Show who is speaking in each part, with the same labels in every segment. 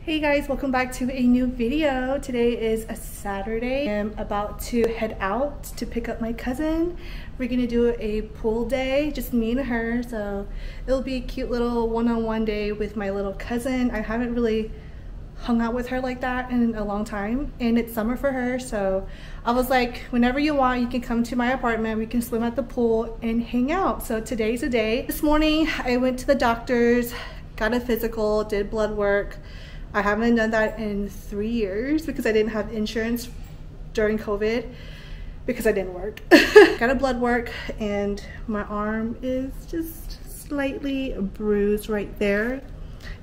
Speaker 1: Hey guys, welcome back to a new video. Today is a Saturday. I'm about to head out to pick up my cousin. We're gonna do a pool day, just me and her. So it'll be a cute little one-on-one day with my little cousin. I haven't really hung out with her like that in a long time, and it's summer for her. So I was like, whenever you want, you can come to my apartment. We can swim at the pool and hang out. So today's the day. This morning I went to the doctor's, got a physical, did blood work. I haven't done that in 3 years because I didn't have insurance during COVID because I didn't work. Got a blood work and my arm is just slightly bruised right there.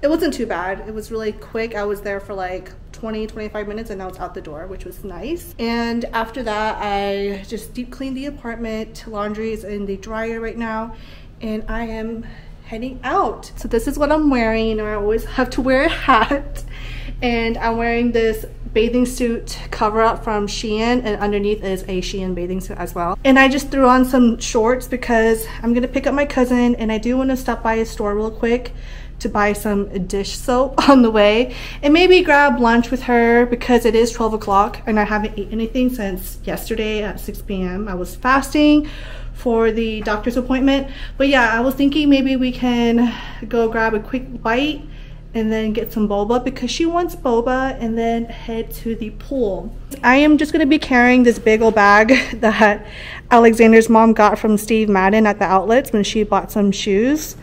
Speaker 1: It wasn't too bad. It was really quick. I was there for like 20-25 minutes and I was out the door, which was nice. And after that, I just deep cleaned the apartment. Laundry is in the dryer right now and I am heading out. So this is what I'm wearing. You know, I always have to wear a hat, and I'm wearing this bathing suit cover up from Shein, and underneath is a Shein bathing suit as well. And I just threw on some shorts because I'm gonna pick up my cousin, and I do want to stop by a store real quick to buy some dish soap on the way, and maybe grab lunch with her because it is 12 o'clock and I haven't eaten anything since yesterday at 6 p.m. I was fasting for the doctor's appointment. But yeah, I was thinking maybe we can go grab a quick bite and then get some boba because she wants boba, and then head to the pool. I am just going to be carrying this big old bag that Alexander's mom got from Steve Madden at the outlets when she bought some shoes.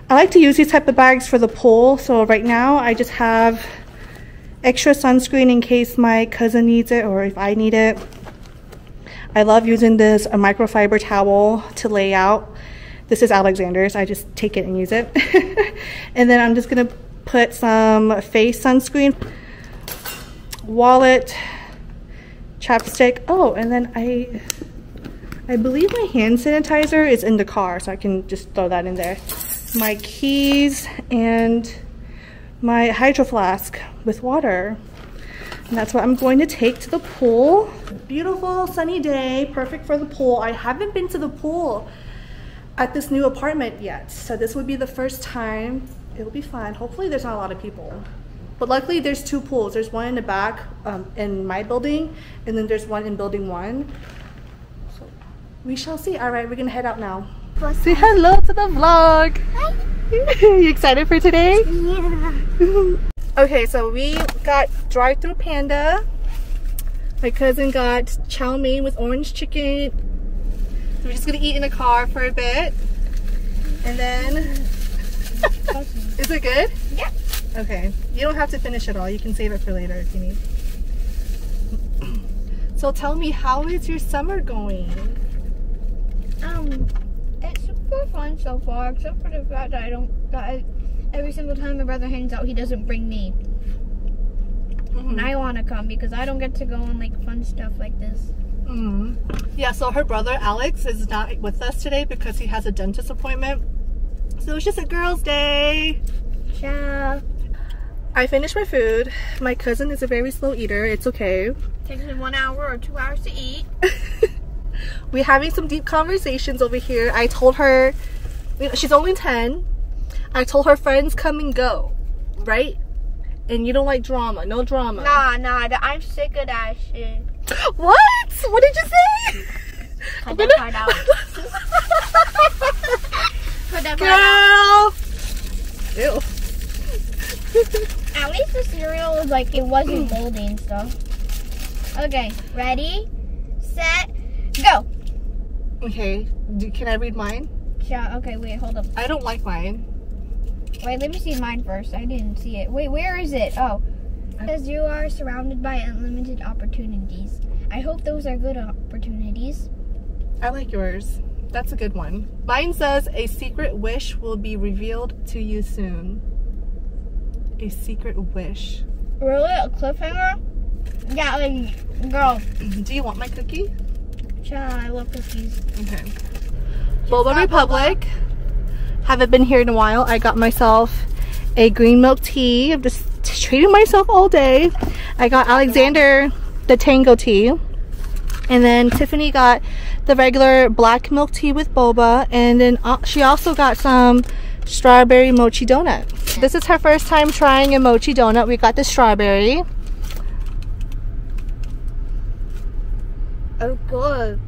Speaker 1: I like to use these type of bags for the pool, so right now I just have extra sunscreen in case my cousin needs it or if I need it. I love using this microfiber towel to lay out. This is Alexander's. I just take it and use it. And then I'm just gonna put some face sunscreen, wallet, chapstick. Oh, and then I believe my hand sanitizer is in the car, so I can just throw that in there. My keys and my hydro flask with water. And that's what I'm going to take to the pool. Beautiful sunny day, perfect for the pool. I haven't been to the pool at this new apartment yet, so this would be the first time. It'll be fun. Hopefully there's not a lot of people, but luckily there's two pools. There's one in the back in my building, and then there's one in building 1, so we shall see. All right, we're gonna head out now. Say hello to the vlog. Hi. You excited for today? Yeah. Okay, so we got drive-through panda. My cousin got chow mein with orange chicken. So we're just gonna eat in the car for a bit. And then, is it good? Yeah. Okay, you don't have to finish it all. You can save it for later if you need. So tell me, how is your summer going?
Speaker 2: It's super fun so far, except for the fact that every single time my brother hangs out, he doesn't bring me. And I want to come because I don't get to go on like fun stuff like this.
Speaker 1: Yeah, so her brother Alex is not with us today because he has a dentist appointment. So it's just a girls' day.
Speaker 2: Ciao.
Speaker 1: I finished my food. My cousin is a very slow eater. It's okay.
Speaker 2: Takes him 1 hour or 2 hours to eat.
Speaker 1: We're having some deep conversations over here. I told her, she's only 10. I told her friends come and go, right? And you don't like drama. No drama.
Speaker 2: Nah, I'm sick of that shit.
Speaker 1: What? What did you say?
Speaker 2: Cut that part out. Put that part out.
Speaker 1: Girl. Ew.
Speaker 2: At least the cereal was like, it wasn't moldy and stuff. Okay, ready, set, go.
Speaker 1: Okay, can I read mine?
Speaker 2: Yeah, okay, wait, hold up.
Speaker 1: I don't like mine.
Speaker 2: Wait, let me see mine first. I didn't see it. Wait, where is it? Oh. It says you are surrounded by unlimited opportunities. I hope those are good opportunities.
Speaker 1: I like yours. That's a good one. Mine says a secret wish will be revealed to you soon. A secret wish.
Speaker 2: Really? A cliffhanger? Yeah, like, girl.
Speaker 1: Do you want my cookie?
Speaker 2: Yeah, I love cookies.
Speaker 1: Okay. Boba Republic. Haven't been here in a while. I got myself a green milk tea. I'm just treating myself all day. I got Alexander the Tango tea. And then Tiffany got the regular black milk tea with boba. And then she also got some strawberry mochi donut. This is her first time trying a mochi donut. We got the strawberry.
Speaker 2: Oh, good.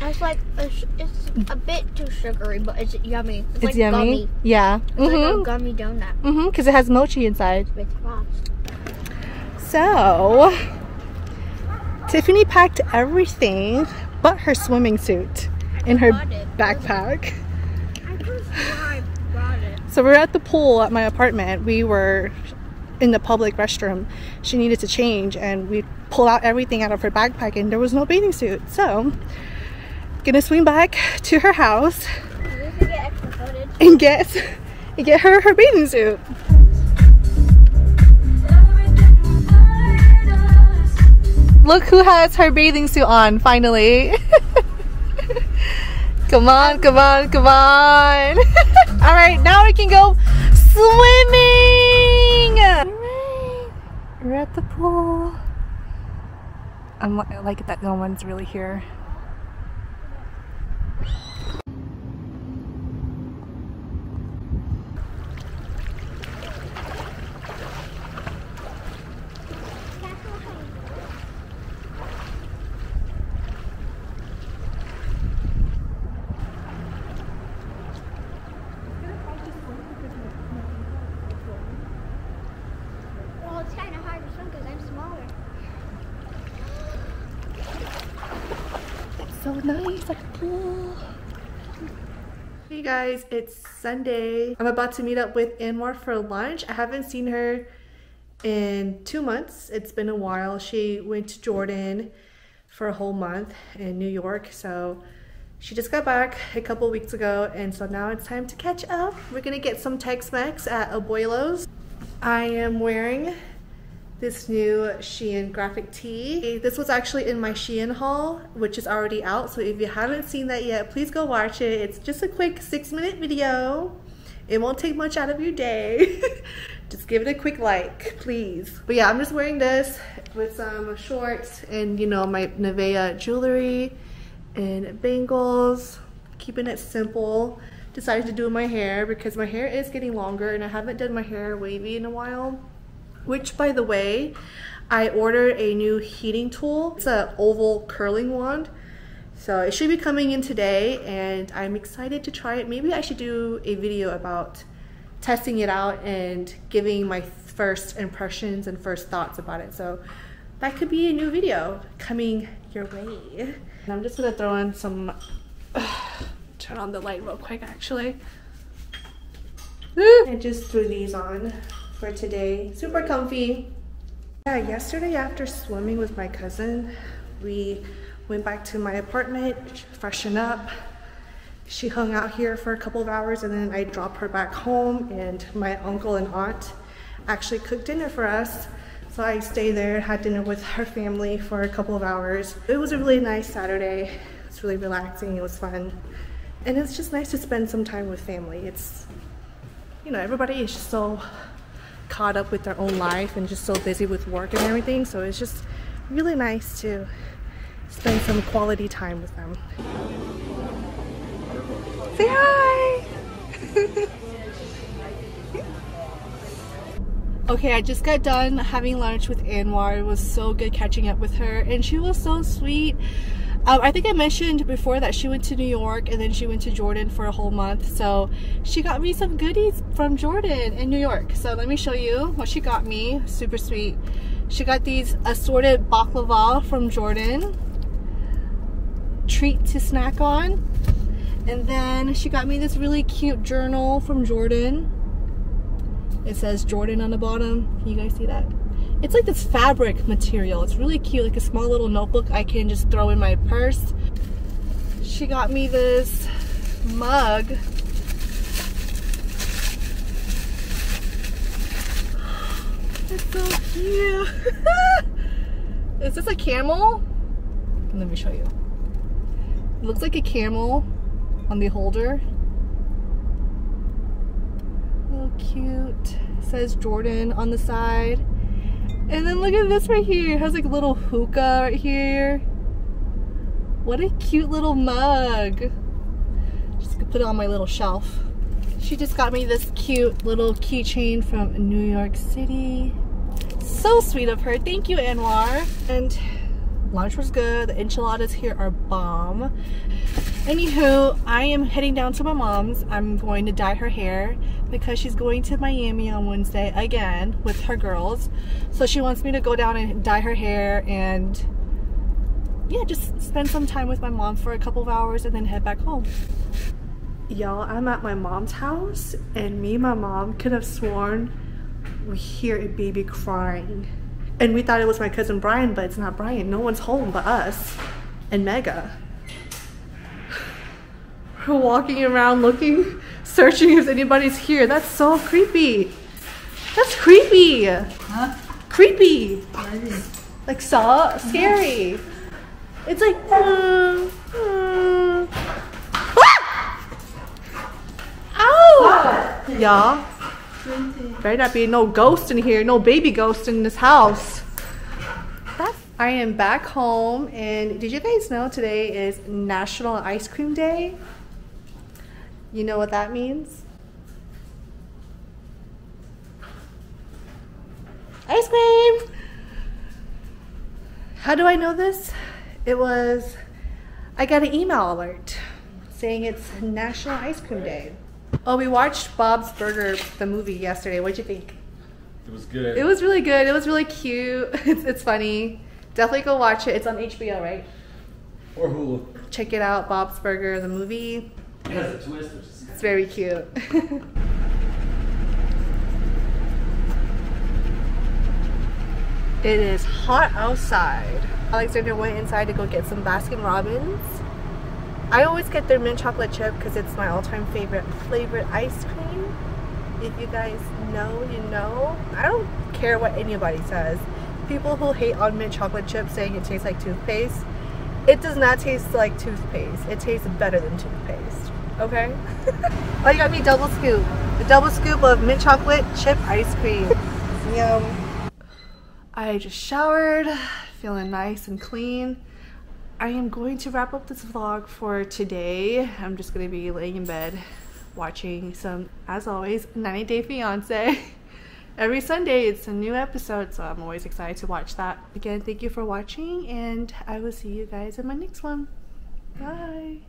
Speaker 2: It's like it's a bit too sugary, but it's yummy. It's like
Speaker 1: yummy.
Speaker 2: Gummy.
Speaker 1: Yeah.
Speaker 2: It's like a gummy donut.
Speaker 1: Because it has mochi inside.
Speaker 2: With frost.
Speaker 1: So, Tiffany packed everything but her swimming suit in her backpack.
Speaker 2: I brought it.
Speaker 1: So we're at the pool at my apartment. We were in the public restroom. She needed to change and we pulled out everything out of her backpack and there was no bathing suit. So, gonna swing back to her house and get her bathing suit. Look who has her bathing suit on, finally. Come on, come on, come on. All right, now we can go swimming. All right, we're at the pool. I like that no one's really here.
Speaker 2: It's kind of hard to swim because I'm smaller.
Speaker 1: It's so nice at the pool. Hey guys, it's Sunday. I'm about to meet up with Anwar for lunch. I haven't seen her in 2 months. It's been a while. She went to Jordan for a whole month in New York, so she just got back a couple weeks ago, and so now it's time to catch up. We're gonna get some Tex-Mex at Abuelo's. I am wearing this new Shein graphic tee. This was actually in my Shein haul, which is already out, so if you haven't seen that yet, please go watch it. It's just a quick 6-minute video. It won't take much out of your day. Just give it a quick like, please. But yeah, I'm just wearing this with some shorts and, you know, my Nivea jewelry and bangles, keeping it simple. Decided to do my hair because my hair is getting longer and I haven't done my hair wavy in a while. Which, by the way, I ordered a new heating tool. It's an oval curling wand. So it should be coming in today and I'm excited to try it. Maybe I should do a video about testing it out and giving my first impressions and first thoughts about it. So that could be a new video coming your way. And I'm just gonna throw in some, turn on the light real quick actually. I just threw these on for today. Super comfy. Yeah, yesterday after swimming with my cousin, we went back to my apartment, freshen up. She hung out here for a couple of hours and then I dropped her back home, and my uncle and aunt actually cooked dinner for us. So I stayed there, had dinner with her family for a couple of hours. It was a really nice Saturday. It's really relaxing, it was fun. And it's just nice to spend some time with family. It's, you know, everybody is just so caught up with their own life and just so busy with work and everything, so it's just really nice to spend some quality time with them. Say hi! Okay, I just got done having lunch with Anwar. It was so good catching up with her and she was so sweet. I think I mentioned before that she went to New York and then she went to Jordan for a whole month. So she got me some goodies from Jordan in New York. So let me show you what she got me. Super sweet. She got these assorted baklava from Jordan. Treat to snack on. And then she got me this really cute journal from Jordan. It says Jordan on the bottom. Can you guys see that? It's like this fabric material. It's really cute, like a small little notebook I can just throw in my purse. She got me this mug. It's so cute. Is this a camel? Let me show you. It looks like a camel on the holder. Oh, cute. It says Jordan on the side. And then look at this right here. It has like a little hookah right here. What a cute little mug. Just gonna put it on my little shelf. She just got me this cute little keychain from New York City. So sweet of her. Thank you, Anwar. And lunch was good. The enchiladas here are bomb. Anywho, I am heading down to my mom's. I'm going to dye her hair because she's going to Miami on Wednesday again with her girls. So she wants me to go down and dye her hair and yeah, just spend some time with my mom for a couple of hours and then head back home. Y'all, I'm at my mom's house and me and my mom could have sworn we hear a baby crying. And we thought it was my cousin Brian, but it's not Brian. No one's home but us and Mega. We're walking around looking, searching if anybody's here. That's so creepy. That's creepy. Huh? Creepy. Like scary. It's like, ah! Ow! Y'all, better not be no ghost in here, no baby ghost in this house. I am back home, and did you guys know today is National Ice Cream Day? You know what that means? Ice cream! How do I know this? I got an email alert saying it's National Ice Cream Day. Oh, we watched Bob's Burger, the movie, yesterday. What'd you think?
Speaker 3: It was good.
Speaker 1: It was really good. It was really cute. It's funny. Definitely go watch it. It's on HBO, right?
Speaker 3: Or Hulu.
Speaker 1: Check it out, Bob's Burger, the movie.
Speaker 3: It has a twist.
Speaker 1: It's very cute. It is hot outside. Alexander went inside to go get some Baskin Robbins. I always get their mint chocolate chip because it's my all-time favorite flavored ice cream. If you guys know, you know. I don't care what anybody says. People who hate on mint chocolate chips saying it tastes like toothpaste, it does not taste like toothpaste. It tastes better than toothpaste, okay? Oh, you got me double scoop. The double scoop of mint chocolate chip ice cream. Yum. I just showered, feeling nice and clean. I am going to wrap up this vlog for today. I'm just gonna be laying in bed watching some, as always, 90 Day Fiancé. Every Sunday it's a new episode, so I'm always excited to watch that. Again, thank you for watching, and I will see you guys in my next one. Bye.